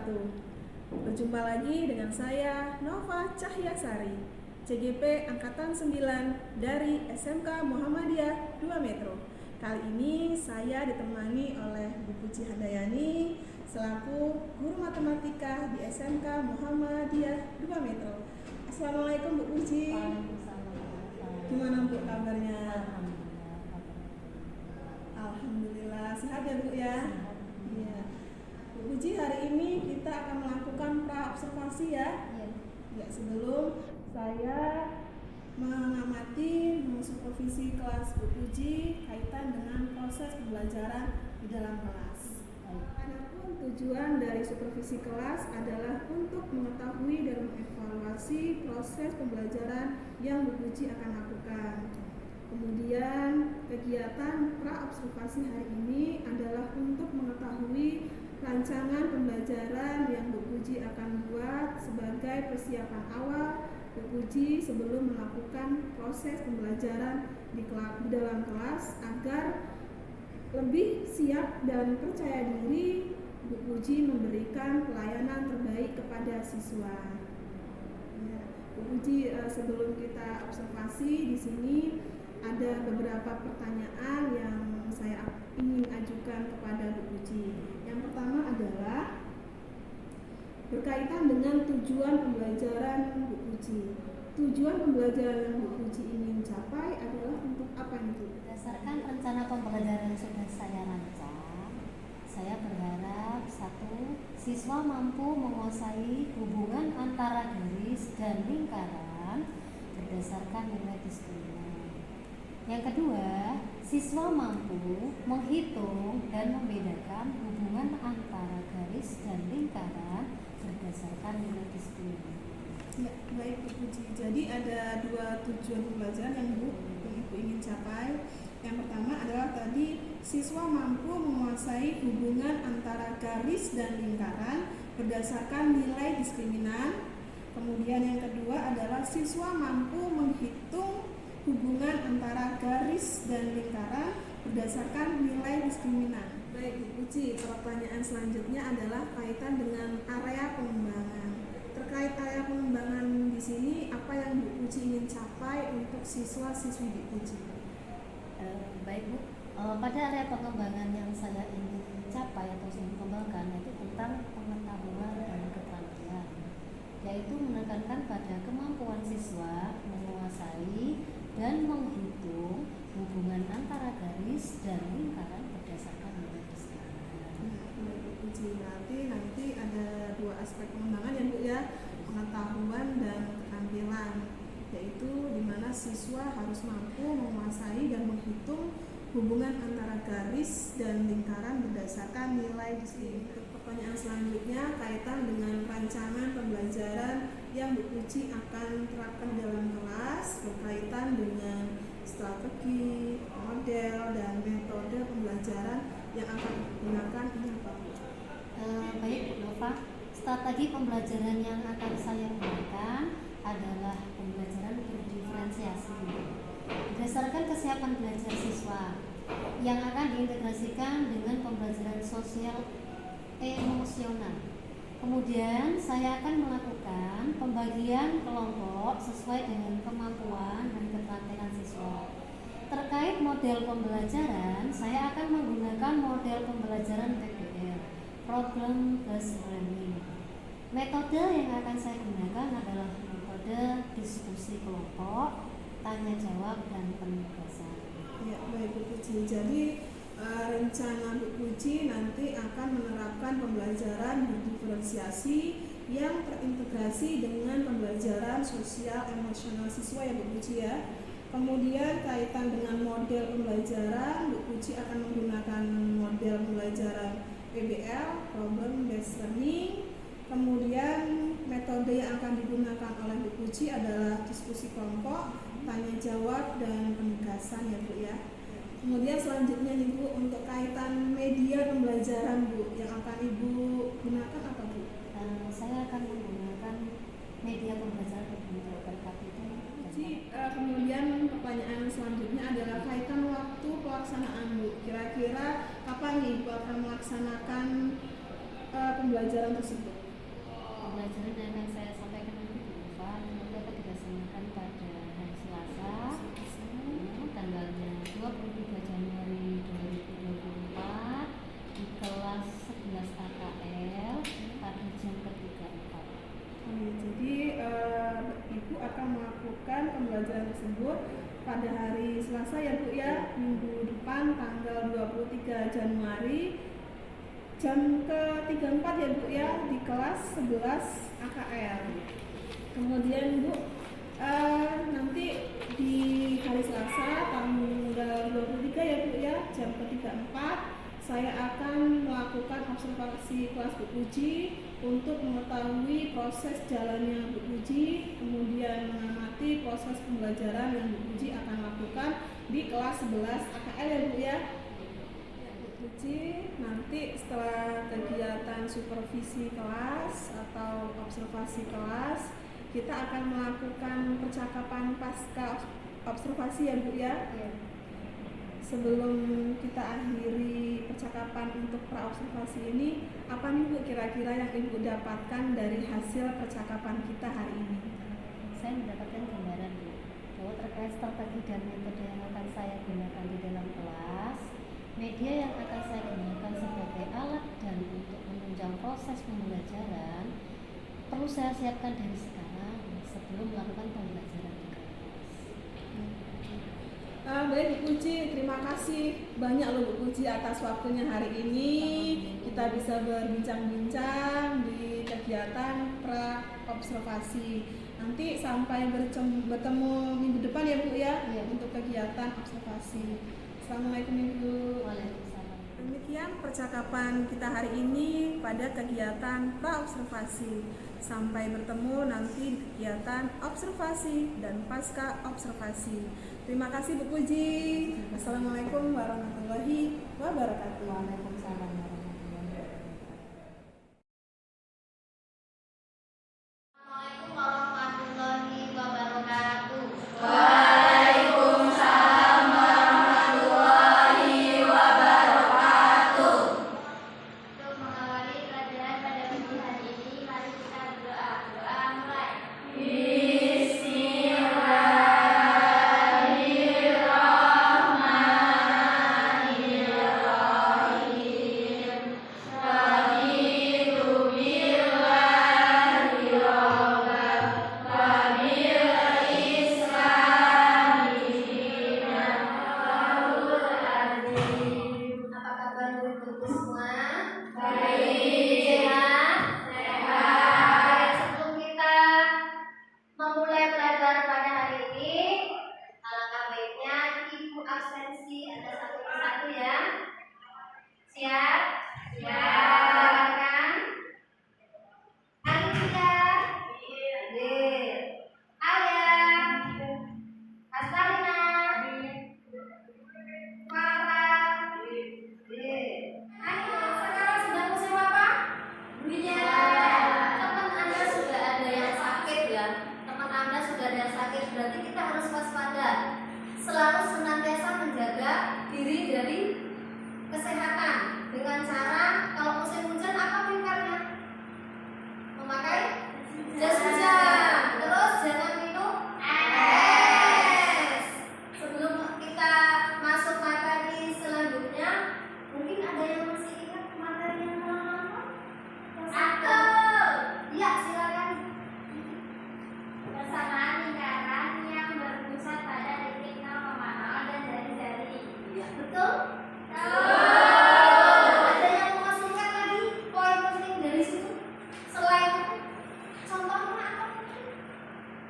wabarakatuh. Berjumpa lagi dengan saya Nova Cahyasari, CGP Angkatan 9 dari SMK Muhammadiyah 2 Metro. Kali ini saya ditemani oleh Bu Puji Handayani selaku guru matematika di SMK Muhammadiyah 2 Metro. Assalamualaikum Bu Puji. Gimana Bu kabarnya? Alhamdulillah sehat ya Bu ya. Iya. Bu Puji, hari ini kita akan melakukan pra-observasi ya. Ya, sebelum saya mengamati, mensupervisi kelas Bu Puji kaitan dengan proses pembelajaran di dalam kelas. Adapun tujuan dari supervisi kelas adalah untuk mengetahui dan mengevaluasi proses pembelajaran yang Bu Puji akan lakukan. Kemudian kegiatan pra-observasi hari ini adalah untuk mengetahui rancangan pembelajaran yang Bu Puji akan buat sebagai persiapan awal Bu Puji sebelum melakukan proses pembelajaran di dalam kelas agar lebih siap dan percaya diri Bu Puji memberikan pelayanan terbaik kepada siswa. Ya, Bu Puji, sebelum kita observasi di sini ada beberapa pertanyaan yang saya ingin ajukan kepada Bu Puji. Yang pertama adalah berkaitan dengan tujuan pembelajaran Bu Puji. Tujuan pembelajaran yang Bu Puji ingin capai adalah untuk apa itu? Berdasarkan rencana pembelajaran yang sudah saya rancang, saya berharap 1. Siswa mampu menguasai hubungan antara garis dan lingkaran berdasarkan nilai disiplin. Yang kedua, siswa mampu menghitung dan membedakan hubungan antara garis dan lingkaran berdasarkan nilai disiplin. Ya, baik Bu Puji. Jadi ada dua tujuan pembelajaran yang Ibu ingin capai. Yang pertama adalah tadi siswa mampu menguasai hubungan antara garis dan lingkaran berdasarkan nilai diskriminan. Kemudian yang kedua adalah siswa mampu menghitung hubungan antara garis dan lingkaran berdasarkan nilai diskriminan. Baik Bu Puji, pertanyaan selanjutnya adalah kaitan dengan area pengembangan. Terkait area pengembangan di sini, apa yang Bu Puji ingin capai untuk siswa-siswi Bu Puji? Baik Bu, pada area pengembangan yang saya ingin capai atau ingin kembangkan itu tentang pengetahuan dan keterampilan, yaitu menekankan pada kemampuan siswa menguasai dan menghitung hubungan antara garis dan lingkaran berdasarkan nilai disiplin. Bu Puji, nanti ada dua aspek pengembangan ya Bu ya, pengetahuan dan keterampilan, yaitu di mana siswa harus mampu menguasai dan menghitung hubungan antara garis dan lingkaran berdasarkan nilai disiplin. Pertanyaan selanjutnya kaitan dengan rancangan pembelajaran yang Bu Puji akan terapkan dalam kelas berkaitan dengan strategi, model, dan metode pembelajaran yang akan digunakan ini apa Bu? Baik Bu Nova, strategi pembelajaran yang akan saya gunakan adalah pembelajaran berdiferensiasi berdasarkan kesiapan belajar siswa yang akan diintegrasikan dengan pembelajaran sosial emosional. Kemudian saya akan melakukan pembagian kelompok sesuai dengan kemampuan dan keterampilan siswa. Terkait model pembelajaran, saya akan menggunakan model pembelajaran PBL, Problem Based Learning. Metode yang akan saya gunakan adalah metode diskusi kelompok, tanya jawab, dan penugasan. Ya, baik Bu Puji. Jadi rencana Bu Puji nanti akan menerapkan pembelajaran berdiferensiasi yang terintegrasi dengan pembelajaran sosial emosional siswa ya Bu Puji ya. Kemudian kaitan dengan model pembelajaran, Bu Puji akan menggunakan model pembelajaran PBL, Problem Based Learning. Kemudian metode yang akan digunakan oleh Bu Puji adalah diskusi kelompok, tanya jawab, dan penugasan ya Bu ya. Kemudian selanjutnya nih Bu, untuk kaitan media pembelajaran Bu, yang akan Ibu gunakan apa Bu? Saya akan menggunakan media pembelajaran berbentuk PPT. Kemudian pertanyaan selanjutnya adalah kaitan waktu pelaksanaan Bu. Kira-kira kapan nih Bu akan melaksanakan pembelajaran tersebut? Pembelajaran yang akan saya sampaikan nanti berupa nanti akan dilaksanakan pada hari Selasa, tanggalnya 23 Januari 2024 di kelas 11 AKL pada jam ketiga 4. Jadi Ibu akan melakukan pembelajaran tersebut pada hari Selasa ya Bu ya, minggu depan tanggal 23 Januari jam ke-34 ya Bu ya, di kelas 11 AKL. Kemudian Bu nanti di hari Selasa tanggal 23 ya Bu ya, jam ke-34 saya akan melakukan observasi kelas Bu Puji untuk mengetahui proses jalannya Bu Puji, kemudian mengamati proses pembelajaran yang Bu Puji akan lakukan di kelas 11 AKL ya Bu ya. Bu Puji nanti setelah kegiatan supervisi kelas atau observasi kelas, kita akan melakukan percakapan pasca observasi ya Bu ya. Sebelum kita akhiri percakapan untuk pra-observasi ini, apa nih Bu kira-kira yang Ibu dapatkan dari hasil percakapan kita hari ini? Saya mendapatkan gambaran Bu, bahwa terkait strategi dan metode yang akan saya gunakan di dalam kelas, media yang akan saya gunakan sebagai alat dan untuk menunjang proses pembelajaran perlu saya siapkan dari sekarang sebelum melakukan pembelajaran di kelas. Baik Bu Puji, terima kasih banyak loh Bu Puji atas waktunya hari ini. Kita bisa berbincang-bincang di kegiatan pra-observasi. Nanti sampai bertemu minggu depan ya Bu ya, untuk kegiatan observasi. Assalamualaikum Ibu. Waalaikumsalam. Demikian percakapan kita hari ini pada kegiatan pra-observasi. Sampai bertemu nanti di kegiatan observasi dan pasca observasi. Terima kasih Bu Puji. Assalamualaikum warahmatullahi wabarakatuh. Waalaikumsalam warahmatullahi wabarakatuh. Assalamualaikum warahmatullahi wabarakatuh. Waalaikumsalam warahmatullahi wabarakatuh. Untuk mengawali pelajaran pada pagi hari ini, mari kita berdoa. Doa mulai. Apa kabar guru-guru semua? Sehat? Sehat. Sebelum kita memulai pelajaran pada hari ini, alangkah baiknya Ibu absensi ada satu persatu ya. Siap? Silakan. Anissa, Ayah, Astarina, Farah. Ayo, sekarang sedang musim apa? Hujan. Teman Anda sudah ada yang sakit ya. Teman Anda sudah ada yang sakit, berarti kita harus waspada. Selalu senantiasa menjaga diri dari kesehatan dengan cara kalau musim hujan apa pintarnya? Memakai jas hujan. Terus jangan minum es. Sebelum kita masuk materi selanjutnya, mungkin ada yang masih ingat materi yang lama? Atau ya silakan. Persamaan lingkaran yang berpusat pada titik 0,0 dan jari-jari. Ya, betul? Ada yang mau masukkan lagi poin penting dari situ? Selain contohnya apa mungkin?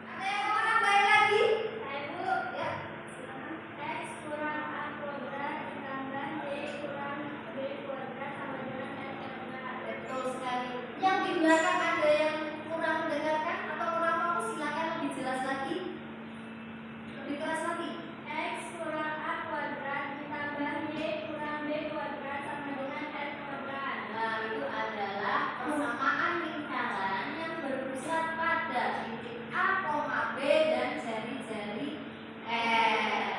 Ada yang mau nambahin lagi? Saya Bu, ya. Silakan. X kurang A kuadrat ditambah Y kurang B kuadrat sama dengan N kuadrat. Betul sekali. Yang di belakang ada yang kurang mendengarkan atau kurang fokus, silakan lebih jelas lagi. Lebih keras lagi. X kurang A kuadrat ditambah Y kurang B kuadrat sama dengan N kuadrat. Nah, itu adalah persamaan lingkaran yang berpusat pada titik A, B dan jari-jari N.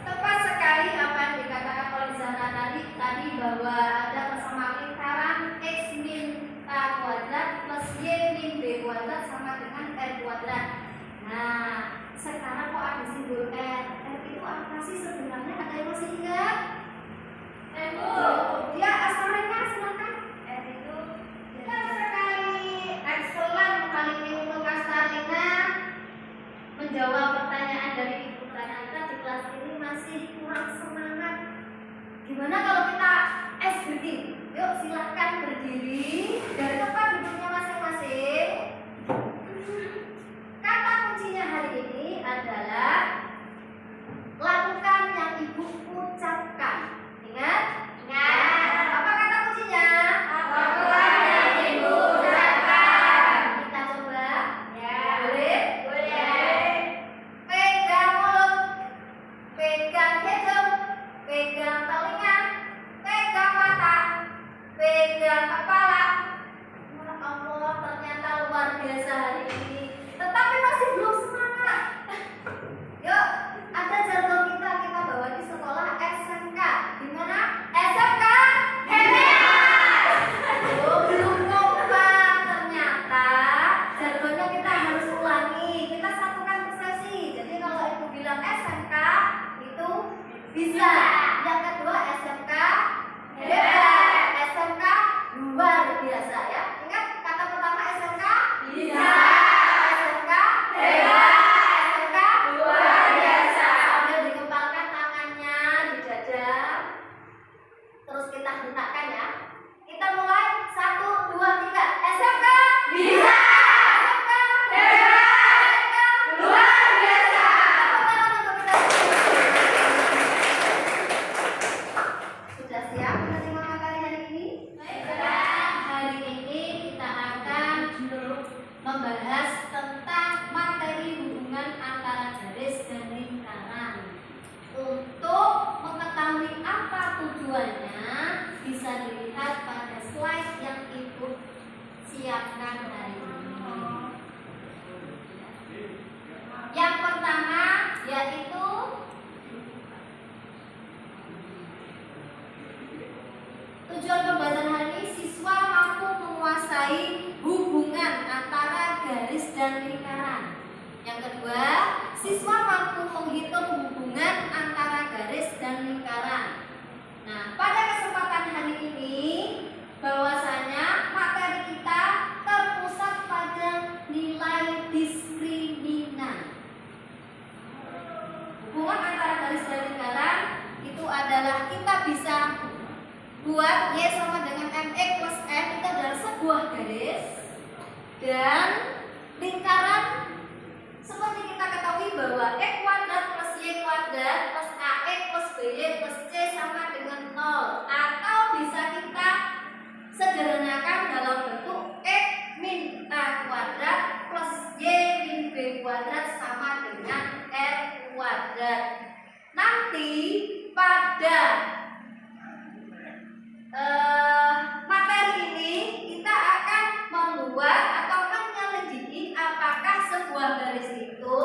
Tepat sekali apa yang dikatakan oleh Zana tadi bahwa ada persamaan lingkaran X min biasa hari ini, tetapi masih belum semangat. Yuk, ada jargon kita bawa di sekolah SMK. Di mana? SMK Hebat. Oh, belum kompak ternyata. Jargonnya kita harus ulangi. Kita satukan persepsi. Jadi kalau ibu bilang SMK itu bisa. Yang kedua SMK Hebat. SMK luar biasa ya. Ingat kata pertama SMK bisa. SMK hebat. SMK luar biasa. Sambil dikepalkan tangannya di dada. Terus kita hentakkan ya. Kita mulai 1, 2, 3. SMK bisa. SMK hebat. SMK luar biasa. Sudah siap menerima materi hari ini? Hari ini kita akan membahas tentang materi hubungan antara garis dan lingkaran. Untuk mengetahui apa tujuannya bisa dilihat pada slide yang ibu siapkan hari ini. Yang pertama yaitu tujuan pembahasan hari ini, siswa mampu menguasai hubungan antara garis dan lingkaran. Yang kedua, siswa mampu menghitung hubungan antara garis dan lingkaran. Nah, pada kesempatan hari ini, bahwasanya materi kita terpusat pada nilai diskriminan. Hubungan antara garis dan lingkaran itu adalah kita bisa buat Y sama dengan MX plus M itu adalah sebuah garis, dan lingkaran seperti kita ketahui bahwa X kuadrat plus Y kuadrat plus AX plus BY plus C sama dengan 0, atau bisa kita sederhanakan dalam bentuk X min A kuadrat plus Y min B kuadrat sama dengan R kuadrat. Nanti pada materi ini kita akan membuat atau menyelidiki apakah sebuah garis itu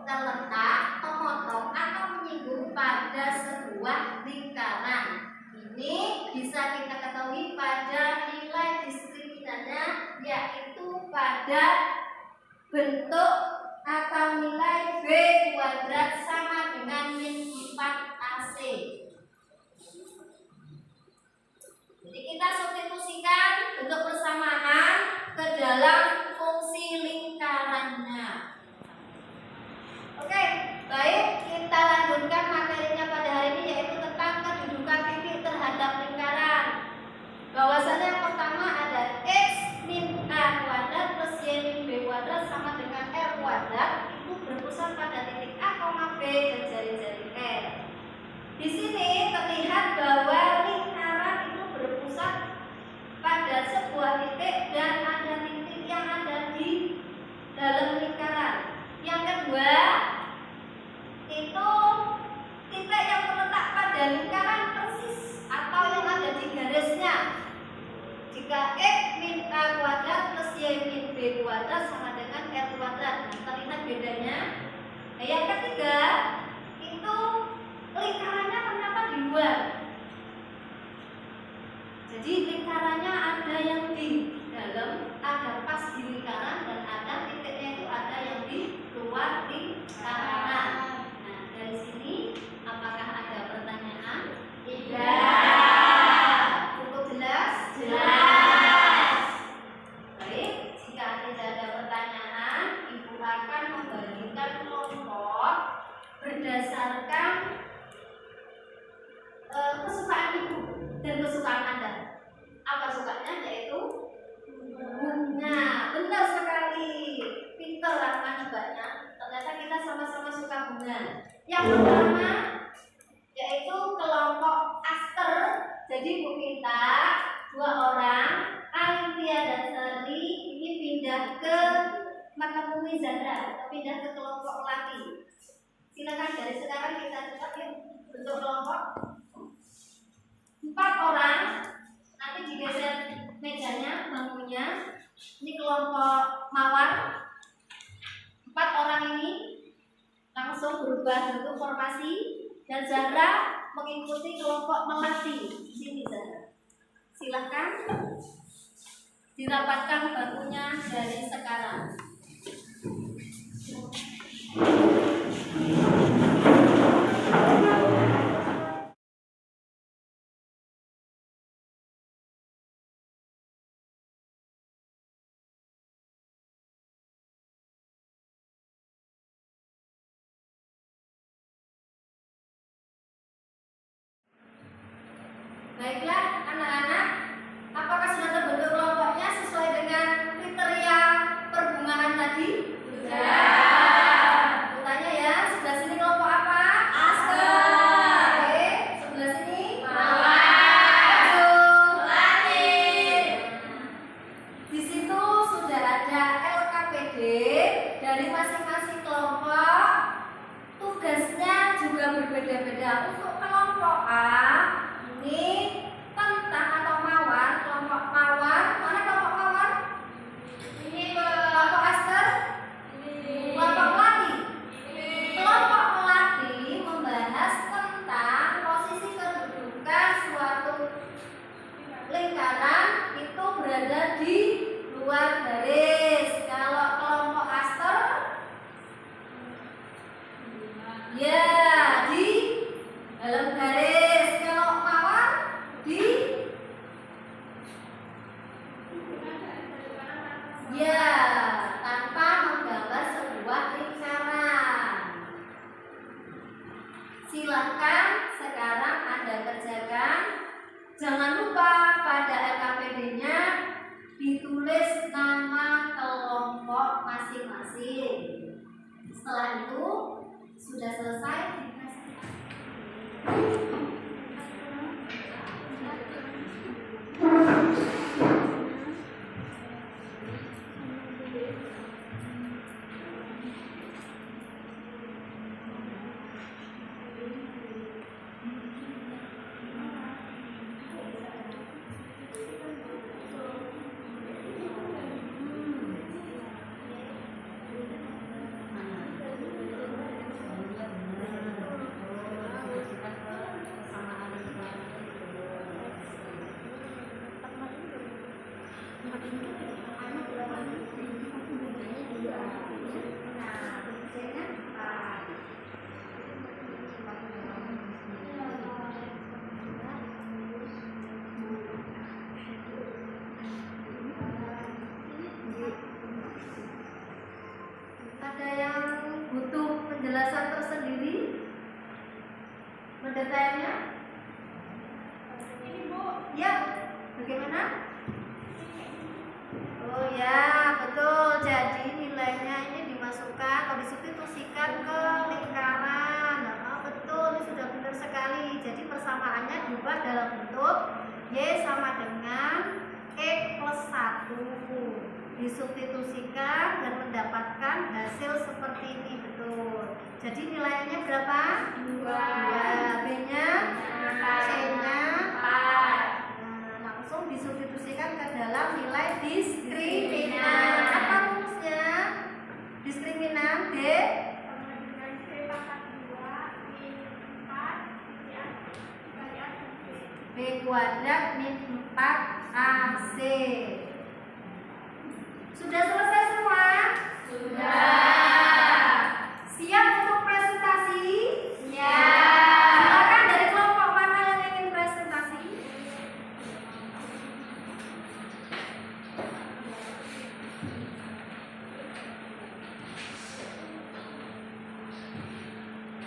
terletak, memotong atau menyinggung pada sebuah lingkaran. Ini bisa kita ketahui pada nilai diskriminannya, yaitu pada bentuk atau nilai B kuadrat sama dengan min 4AC. Jadi kita substitusikan bentuk persamaan ke dalam fungsi lingkarannya. Oke, baik, kita lanjutkan materinya pada hari ini, yaitu tentang kedudukan titik terhadap lingkaran. Bahwasanya yang pertama ada X min A kuadrat plus Y min B kuadrat sama dengan R kuadrat itu berpusat pada titik A, B dan jari-jari R. Di sini terlihat bahwa lingkaran itu berpusat pada sebuah titik dan ada titik yang ada di dalam lingkaran. Yang kedua itu titik yang terletak pada lingkaran persis atau yang ada di garisnya. Jika X min A kuadrat plus Y min B kuadrat sama dengan R kuadrat, terlihat bedanya. Nah, yang ketiga itu lingkarannya ternyata di luar. Jadi lingkarannya ada yang di dalam, ada pas di lingkaran, dan ada titiknya itu ada yang di luar lingkaran. Nah, dari sini apakah ada pertanyaan? Tidak. Cukup jelas? Jelas. Baik, jika tidak ada pertanyaan, Ibu akan membagikan kelompok berdasarkan kesukaan Ibu dan kesukaan Anda. Apa sukanya? Yaitu bunga. Benar sekali. Pintar Rahman nebaknya. Ternyata kita sama-sama suka bunga. Yang pertama yaitu kelompok aster. Jadi Bu minta 2 orang, Alintia dan Sari, ini pindah ke Makabumi Zandra, pindah ke kelompok laki. Silakan dari sekarang kita cepat yuk bentuk kelompok. 4 orang, nanti digeser mejanya, bangkunya. Ini kelompok mawar, dan Zahra mengikuti kelompok melati. Sini Zahra. Silahkan dirapatkan bangkunya dari sekarang. Baiklah anak-anak, apakah sudah terbentuk kelompoknya sesuai dengan kriteria perbungaan tadi? Sudah. Tanya ya, sebelah sini kelompok apa? Asker. Oke, sebelah sini? Mawar. Melati. Di situ sudah ada LKPD dari masing-masing kelompok. Tugasnya juga berbeda-beda. Untuk kelompok A ini tentang atau mawar, kelompok mawar. Mana kelompok mawar? Ini kelompok aster. Kelompok melati. Kelompok melati membahas tentang posisi kedudukan suatu lingkaran itu berada di luar garis. Kalau kelompok aster, ya di dalam garis. Ya, tanpa menggambar sebuah lingkaran. Silahkan sekarang Anda kerjakan. Jangan lupa pada LKPD-nya ditulis nama kelompok masing-masing. Setelah itu sudah selesai. Ada yang butuh penjelasan tersendiri mendetailnya? Ini Bu. Ya, bagaimana? Oh ya, betul. Jadi nilainya ini dimasukkan atau disubstitusikan ke lingkaran. Nah, betul, ini sudah benar sekali. Jadi persamaannya diubah dalam bentuk Y sama dengan X plus 1. Disubstitusikan dan mendapatkan hasil seperti ini, betul. Jadi nilainya berapa? 2. B-nya? C-nya? 4. Langsung disubstitusikan ke dalam nilai diskriminan. Apa rumusnya? Diskriminan D B kuadrat min 4AC. Sudah selesai semua? Sudah. Siap untuk presentasi? Siap. Silakan dari kelompok mana yang ingin presentasi?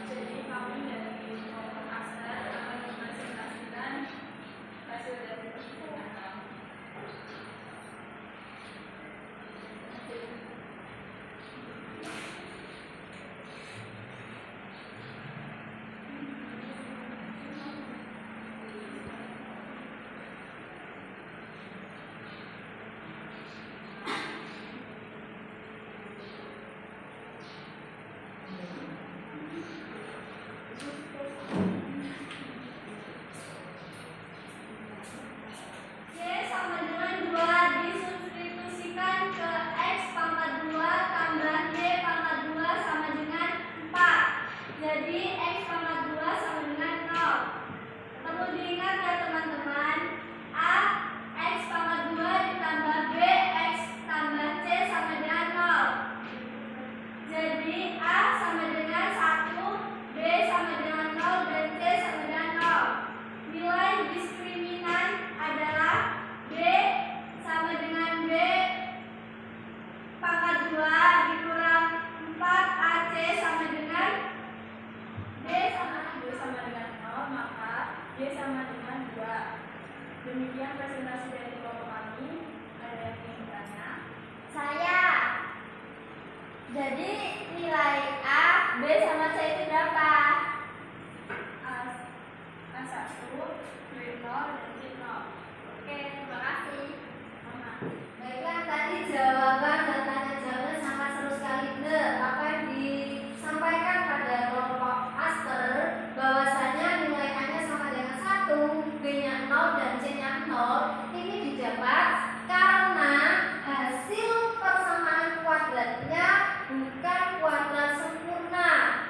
Jadi kami dari kelompok asker akan mempresentasikan hasil dari perhitungan. Demikian presentasi dari kelompok kami. Ada yang ingin bertanya? Saya. Jadi nilai A, B sama C itu berapa? A1, B0, dan C0. Oke, terima kasih. Baiklah, tadi jawaban dan tanya jawabnya sangat seru sekali. Benar, apa yang disampaikan pada kelompok Aster bahwasanya nilai A-nya sama dengan 1, B-nya 0 dan C-nya 0 ini didapat karena hasil persamaan kuadratnya bukan kuadrat sempurna,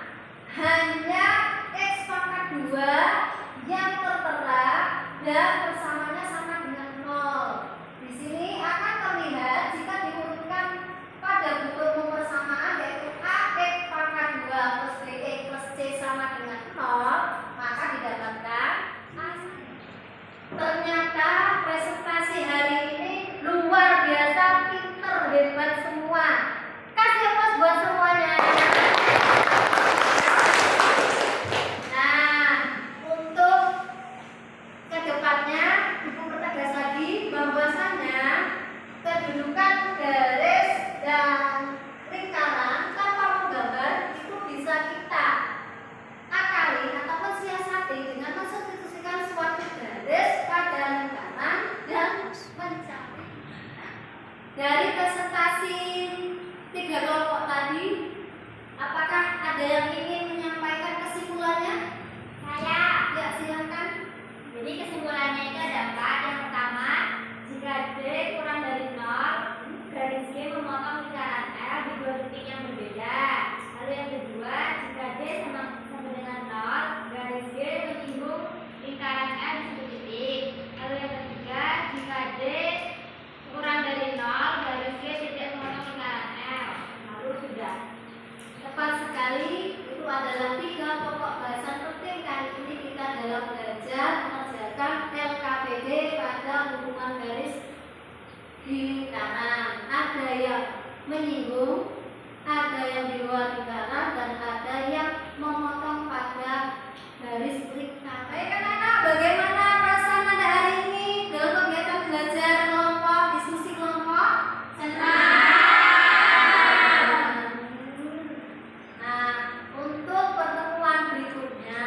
hanya X pangkat 2 yang tertera dan persamaannya sama dengan 0. Di sini akan terlihat jika diurutkan pada bentuk persamaan yaitu AX pangkat 2 plus BX plus C sama dengan 0, maka didapatkan A. Ternyata presentasi hari ini luar biasa, pinter, hebat semua. Kasih aplaus buat semuanya. Nah, untuk kedepannya Ibu pertegas lagi bahwasannya kedudukan garis dan lingkaran tanpa menggambar itu bisa kita akali ataupun siasati dengan mensubstitusikan suatu garis pada lingkaran dan mencari. Dari presentasi 3 kelompok tadi, apakah ada yang ingin menyampaikan kesimpulannya? Saya. Ya, silakan. Jadi kesimpulannya itu ada 4. Yang pertama, jika D kurang dari 0, garis G memotong lingkaran L di 2 titik yang berbeda. Lalu yang kedua, jika D sama dengan 0, garis G menyinggung lingkaran L di 1 titik. Lalu yang ketiga, jika D kurang dari 0, garis G tidak memotong lingkaran L. Lalu sudah. Tepat sekali, itu adalah 3 pokok bahasan penting kali ini kita dalam belajar mengerjakan LKPD pada hubungan garis di lingkaran. Ada yang menyinggung, ada yang di luar lingkaran, dan ada yang memotong pada garis lingkaran. Baik anak-anak, bagaimana perasaan Anda hari ini dalam kegiatan belajar kelompok, diskusi kelompok? Nah, untuk pertemuan berikutnya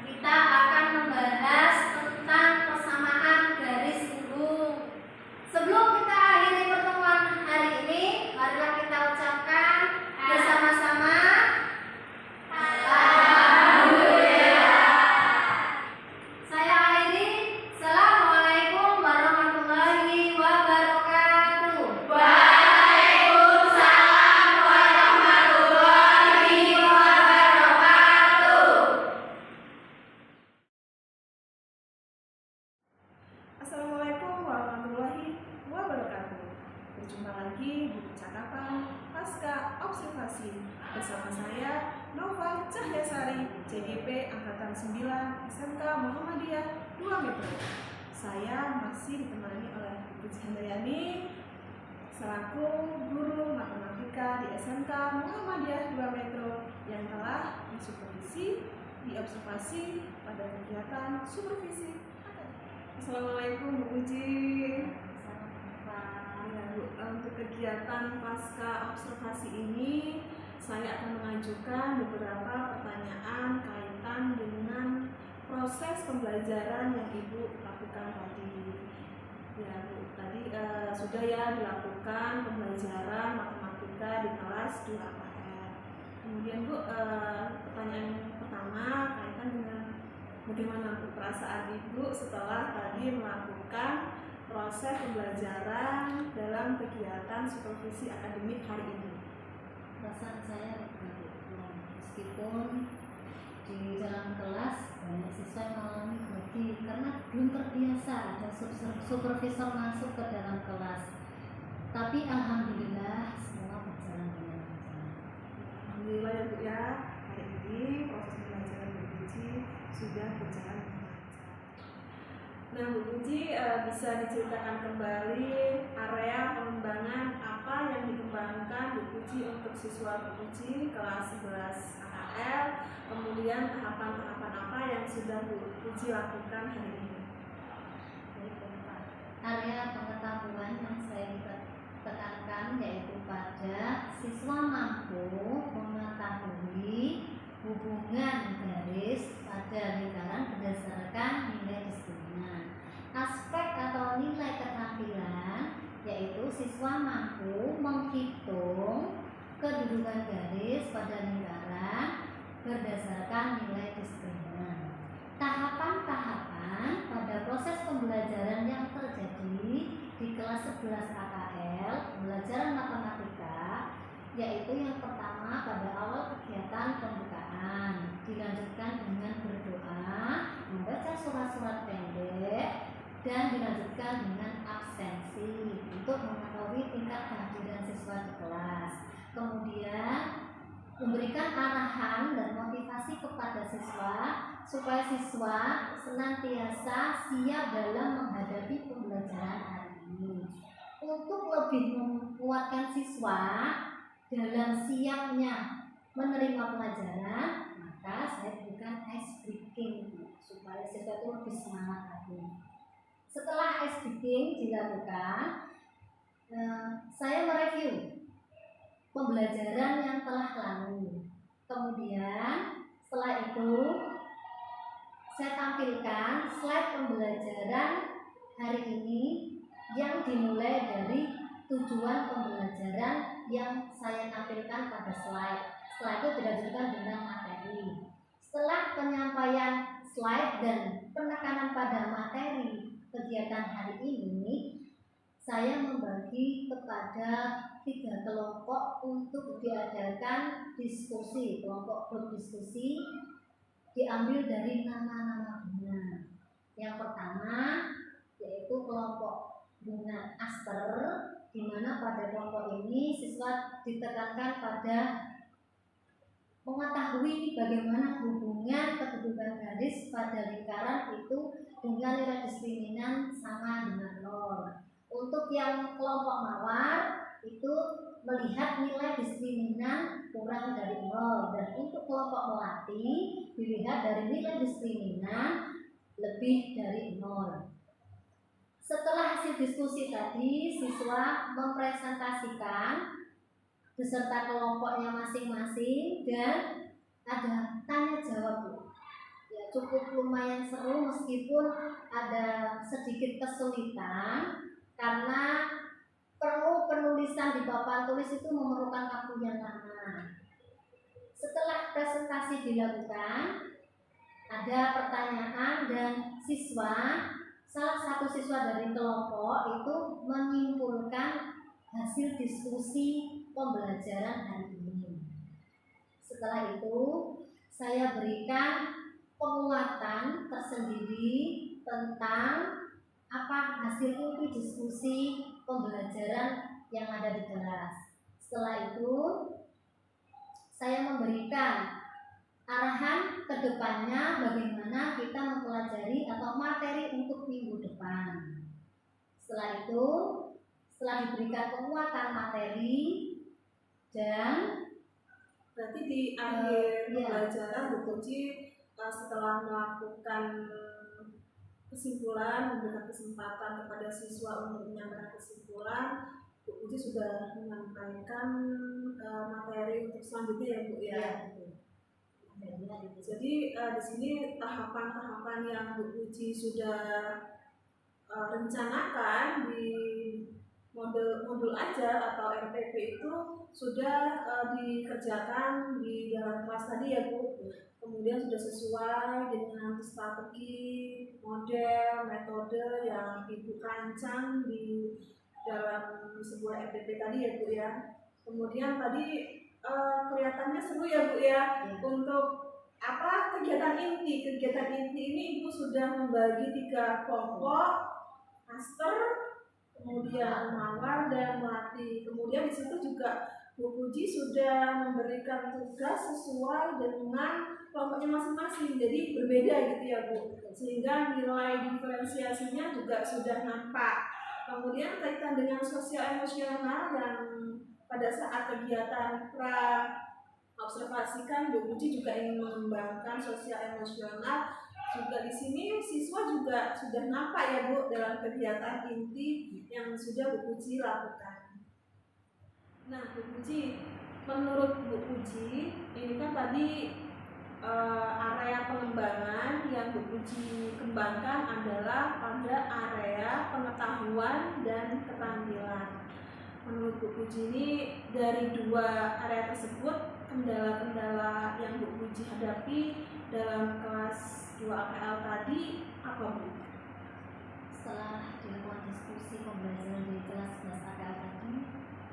kita akan membahas tentang persamaan garis lingkung. Sebelum kita akhiri pertemuan hari ini, marilah kita ucapkan bersama-sama Alhamdulillah. Saya akhiri. Assalamualaikum warahmatullahi wabarakatuh. Waalaikumsalam warahmatullahi wabarakatuh. Assalamualaikum warahmatullahi wabarakatuh. Berjumpa lagi di percakapan pasca observasi bersama saya Nova Cahyasari, CGP Angkatan 9 SMK Muhammadiyah 2 Metro. Saya masih ditemani oleh Ibu Handayani selaku guru matematika di SMK Muhammadiyah 2 Metro yang telah diobservasi pada kegiatan supervisi. Assalamualaikum Bu Uji. Ya, Bu, untuk kegiatan pasca observasi ini saya akan mengajukan beberapa pertanyaan kaitan dengan proses pembelajaran yang Ibu lakukan tadi. Ya Bu, tadi sudah ya dilakukan pembelajaran matematika di kelas 2KR. Kemudian Bu, pertanyaan pertama kaitan dengan bagaimana perasaan Ibu setelah tadi melakukan proses pembelajaran dalam kegiatan supervisi akademik hari ini? Perasaan saya meskipun di dalam kelas banyak siswa yang mengalami grogi karena belum terbiasa ada supervisor masuk ke dalam kelas. Tapi alhamdulillah semua berjalan dengan lancar. Alhamdulillah ya Bu ya, hari ini proses pembelajaran Bu Uji sudah berjalan dengan lancar. Nah Bu Uji, bisa diceritakan kembali area pengembangan apa yang dikembangkan Bu Uji untuk siswa Bu Uji kelas 11 AKL, kemudian tahapan-tahapan apa yang sudah Bu Uji lakukan hari ini? area pengetahuan yang saya tekankan yaitu pada siswa mampu mengetahui hubungan garis pada lingkaran berdasarkan nilai disiplinan. Aspek atau nilai keterampilan yaitu siswa mampu menghitung kedudukan garis pada lingkaran berdasarkan nilai disiplinan. Tahapan-tahapan pada proses pembelajaran yang terjadi di kelas 11 AKL pembelajaran matematika yaitu yang pertama pada awal kegiatan pembukaan dilanjutkan dengan berdoa, membaca surat-surat pendek, dan dilanjutkan dengan absensi untuk mengetahui tingkat kehadiran siswa di kelas. Kemudian memberikan arahan dan motivasi kepada siswa supaya siswa senantiasa siap dalam menghadapi pembelajaran hari ini. Untuk lebih menguatkan siswa dalam siapnya menerima pelajaran, maka saya berikan ice breaking supaya siswa itu lebih semangat lagi. Setelah ice breaking dilakukan, saya mereview pembelajaran yang telah lalu. Kemudian setelah itu saya tampilkan slide pembelajaran hari ini yang dimulai dari tujuan pembelajaran yang saya tampilkan pada slide. Setelah itu dilanjutkan dengan materi. Setelah penyampaian slide dan penekanan pada materi kegiatan hari ini, saya membagi kepada 3 kelompok untuk diadakan diskusi. Kelompok grup diskusi diambil dari nama-nama bunga. Yang pertama yaitu kelompok bunga aster, di mana pada kelompok ini siswa ditekankan pada mengetahui bagaimana hubungan kedudukan garis pada lingkaran itu dengan nilai diskriminan sama dengan 0. Untuk yang kelompok mawar itu melihat nilai diskriminan kurang dari 0, dan untuk kelompok melati dilihat dari nilai diskriminan lebih dari 0. Setelah hasil diskusi tadi, siswa mempresentasikan beserta kelompoknya masing-masing dan ada tanya jawab. Ya, cukup lumayan seru meskipun ada sedikit kesulitan karena perlu penulisan di papan tulis itu memerlukan waktu yang lama. Setelah presentasi dilakukan, ada pertanyaan dan salah satu siswa dari kelompok itu menyimpulkan hasil diskusi pembelajaran hari ini. Setelah itu, saya berikan penguatan tersendiri tentang apa hasil inti diskusi pembelajaran yang ada di kelas. Setelah itu, saya memberikan arahan ke depannya bagaimana kita mempelajari atau materi untuk minggu depan. Setelah itu, setelah diberikan penguatan materi dan berarti di akhir pembelajaran Bu Puji setelah melakukan kesimpulan, memberikan kesempatan kepada siswa untuk menyampaikan kesimpulan, Bu Puji sudah menyampaikan materi untuk selanjutnya ya Bu ya. Jadi di sini tahapan-tahapan yang Bu Puji sudah rencanakan di modul ajar atau RPP itu sudah dikerjakan di dalam kelas tadi ya Bu. Kemudian sudah sesuai dengan strategi, model, metode yang Ibu rancang di dalam sebuah RPP tadi ya Bu ya. Kemudian tadi kelihatannya seru ya Bu ya. Untuk apa kegiatan inti ini Ibu sudah membagi 3 kelompok, master, kemudian mawar dan melati. Kemudian di situ juga Bu Puji sudah memberikan tugas sesuai dengan kelompoknya masing-masing, jadi berbeda gitu ya Bu, sehingga nilai diferensiasinya juga sudah nampak. Kemudian kaitan dengan sosial emosional yang pada saat kegiatan pra observasikan Bu Puji juga ingin mengembangkan sosial emosional juga di sini siswa juga sudah nampak ya Bu dalam kegiatan inti yang sudah Bu Puji lakukan. Nah Bu Puji, menurut Bu Puji ini kan tadi area pengembangan yang Bu Puji kembangkan adalah pada area pengetahuan dan keterampilan. Menurut Bu Puji ini dari dua area tersebut, kendala-kendala yang Bu Puji hadapi dalam kelas 2 APL tadi apa Bu? Setelah dilakukan diskusi pembelajaran di kelas 11 APL tadi,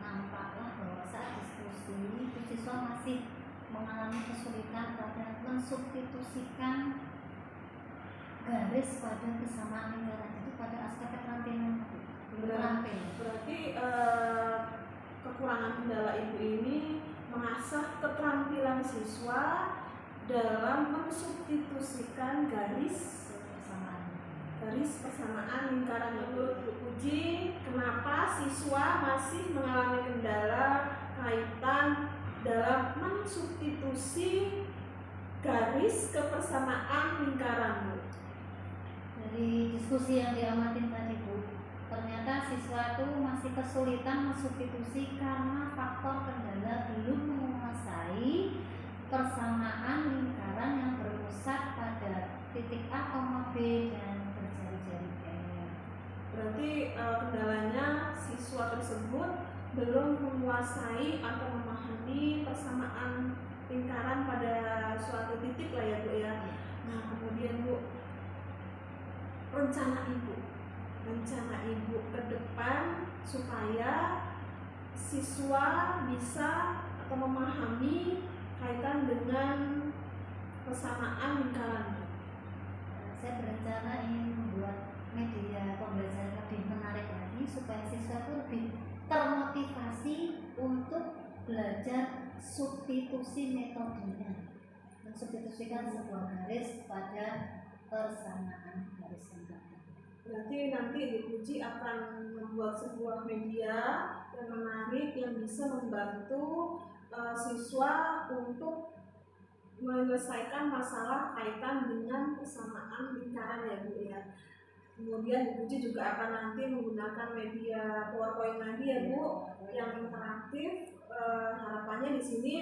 nampaklah bahwa saat diskusi siswa masih mengalami kesulitan pada mensubstitusikan garis pada kesamaan lingkaran itu pada aspek keterampilan. Berarti kekurangan kendala Ibu ini mengasah keterampilan siswa dalam mensubstitusikan garis persamaan lingkaran. Menurut Bu Puji, kenapa siswa masih mengalami kendala kaitan dalam mensubstitusi garis kebersamaan lingkaran Bu? Dari diskusi yang diamatin tadi Bu, ternyata siswa itu masih kesulitan mensubstitusi karena faktor kendala belum menguasai persamaan lingkaran yang berpusat pada titik A, B dan berjari-jari E. Berarti kendalanya siswa tersebut belum menguasai atau memahami persamaan lingkaran pada suatu titik lah ya Bu ya. Nah kemudian Bu, rencana Ibu ke depan supaya siswa bisa atau memahami kaitan dengan persamaan lingkaran. Saya berencana ingin membuat media pembelajaran lebih menarik lagi supaya siswa itu lebih termotivasi untuk belajar substitusi metodenya, mensubstitusikan sebuah garis pada persamaan garis lingkaran. Berarti nanti Ibu Puji akan membuat sebuah media yang menarik yang bisa membantu siswa untuk menyelesaikan masalah kaitan dengan persamaan lingkaran ya Bu ya. Kemudian Bu Puji juga akan nanti menggunakan media PowerPoint lagi ya Bu yang interaktif. Harapannya di sini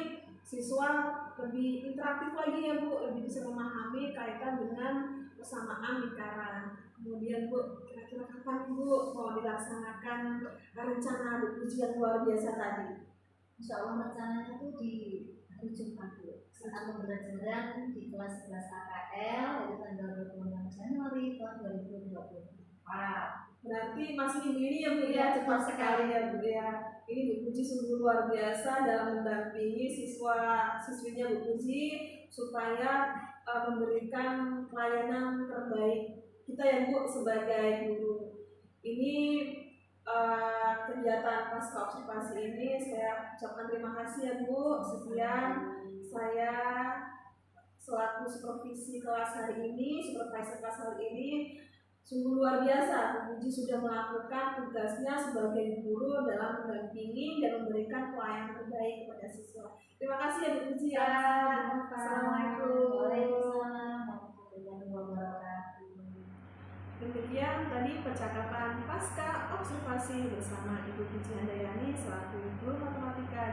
siswa lebih interaktif lagi ya Bu, lebih bisa memahami kaitan dengan persamaan lingkaran. Kemudian Bu, kira-kira kapan Bu mau dilaksanakan rencana Bu Puji yang luar biasa tadi? Insya Allah rencananya itu di hari Jumat Bu, saat pembelajaran di kelas 11 AKL yaitu tanggal 26 Januari tahun 2024. Berarti masih minggu ini ya Bu ya, cepat sekali ya Bu ya. Ini Bu Puji sungguh luar biasa dalam mendampingi siswinya Bu Puji supaya memberikan pelayanan terbaik kita ya Bu sebagai guru. Ini kegiatan pasca observasi ini saya ucapkan terima kasih ya Bu. Sekian saya selaku supervisi kelas hari ini, supervisor kelas hari ini. Sungguh luar biasa, Bu Puji sudah melakukan tugasnya sebagai guru dalam mendampingi dan memberikan pelayanan terbaik kepada siswa. Terima kasih ya Bu Puji ya. Assalamualaikum. Waalaikumsalam warahmatullahi wabarakatuh. Demikian tadi percakapan pasca observasi bersama Ibu Puji Handayani selaku guru matematika